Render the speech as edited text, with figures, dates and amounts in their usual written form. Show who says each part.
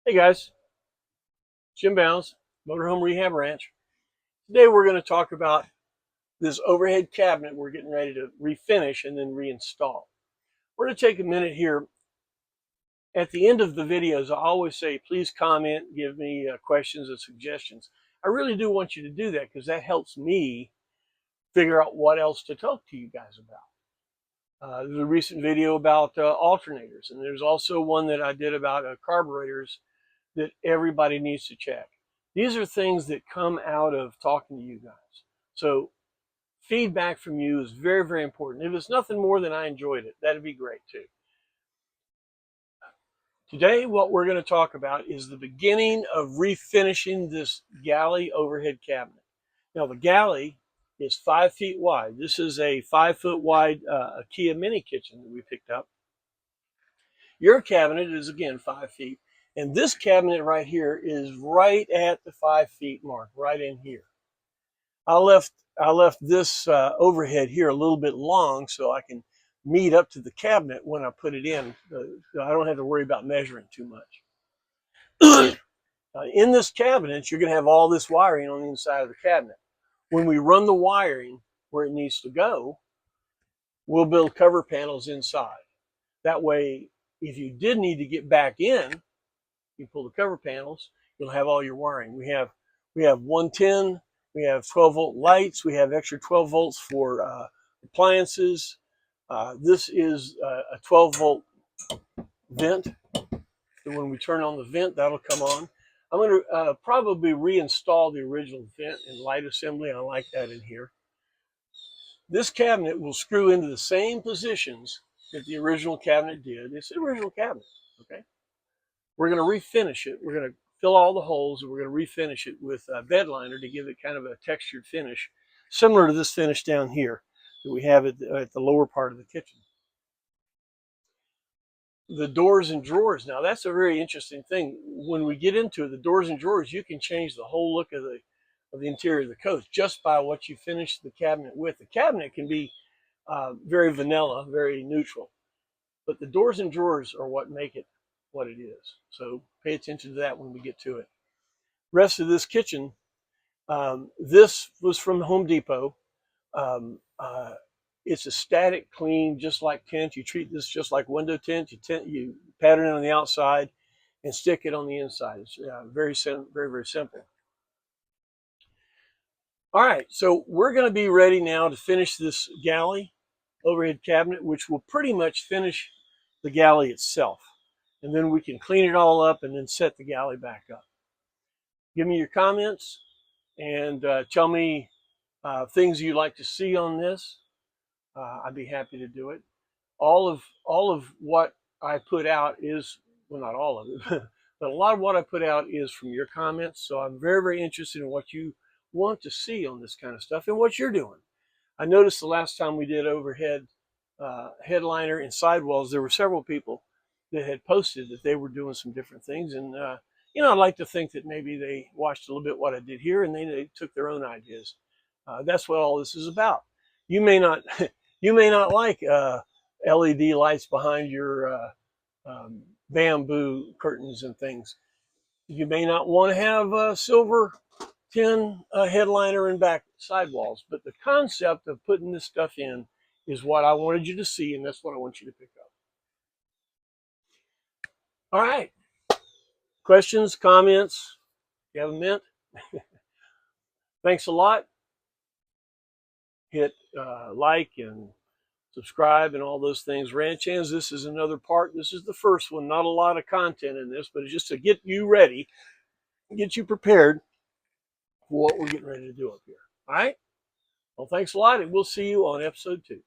Speaker 1: Hey guys, Jim Bounds, Motorhome Rehab Ranch. Today we're going to talk about this overhead cabinet we're getting ready to refinish and then reinstall. We're going to take a minute here. At the end of the videos, I always say, please comment, give me questions and suggestions. I really do want you to do that because that helps me figure out what else to talk to you guys about. There's a recent video about alternators, and there's also one that I did about carburetors that everybody needs to check. These are things that come out of talking to you guys. So feedback from you is very, very important. If it's nothing more than I enjoyed it, that'd be great too. Today, what we're going to talk about is the beginning of refinishing this Galley overhead cabinet. Now, the Galley is 5 feet wide. This is a 5 foot wide IKEA mini kitchen that we picked up. Your cabinet is, again, 5 feet. And this cabinet right here is right at the 5 feet mark, right in here. I left this overhead here a little bit long so I can meet up to the cabinet when I put it in. So I don't have to worry about measuring too much. In this cabinet, you're going to have all this wiring on the inside of the cabinet. When we run the wiring where it needs to go, we'll build cover panels inside. That way, if you did need to get back in, you pull the cover panels, you'll have all your wiring. We have 110, we have 12 volt lights, we have extra 12 volts for appliances. This is a 12 volt vent. So when we turn on the vent, that'll come on. I'm going to probably reinstall the original vent and light assembly. I like that in here. This cabinet will screw into the same positions that the original cabinet did. It's the original cabinet, okay? We're going to refinish it. We're going to fill all the holes, and we're going to refinish it with a bed liner to give it kind of a textured finish, similar to this finish down here that we have at the lower part of the kitchen. The doors and drawers. Now, that's a very interesting thing. When we get into it, the doors and drawers, you can change the whole look of the interior of the coach just by what you finish the cabinet with. The cabinet can be very vanilla, very neutral, but the doors and drawers are what make it what it is. So pay attention to that when we get to it. Rest of this kitchen, this was from Home Depot. It's a static clean, just like tint. You treat this just like window tint. You pattern it on the outside and stick it on the inside. It's very, very simple. All right, so we're going to be ready now to finish this Galley overhead cabinet, which will pretty much finish the Galley itself. And then we can clean it all up and then set the Galley back up. Give me your comments and tell me things you'd like to see on this. I'd be happy to do it. All of what I put out is, well, not all of it, but a lot of what I put out is from your comments. So I'm very, very interested in what you want to see on this kind of stuff and what you're doing. I noticed the last time we did overhead headliner and sidewalls, there were several people that had posted that they were doing some different things. And, you know, I'd like to think that maybe they watched a little bit what I did here and they took their own ideas. That's what all this is about. You may not, you may not like LED lights behind your bamboo curtains and things. You may not want to have silver tin headliner and back sidewalls, but the concept of putting this stuff in is what I wanted you to see, and that's what I want you to pick up. All right. Questions, comments? You have a mint? Thanks a lot. Hit like and subscribe and all those things. Ranch hands, this is another part. This is the first one. Not a lot of content in this, but it's just to get you ready, get you prepared for what we're getting ready to do up here. All right? Well, thanks a lot, and we'll see you on episode 2.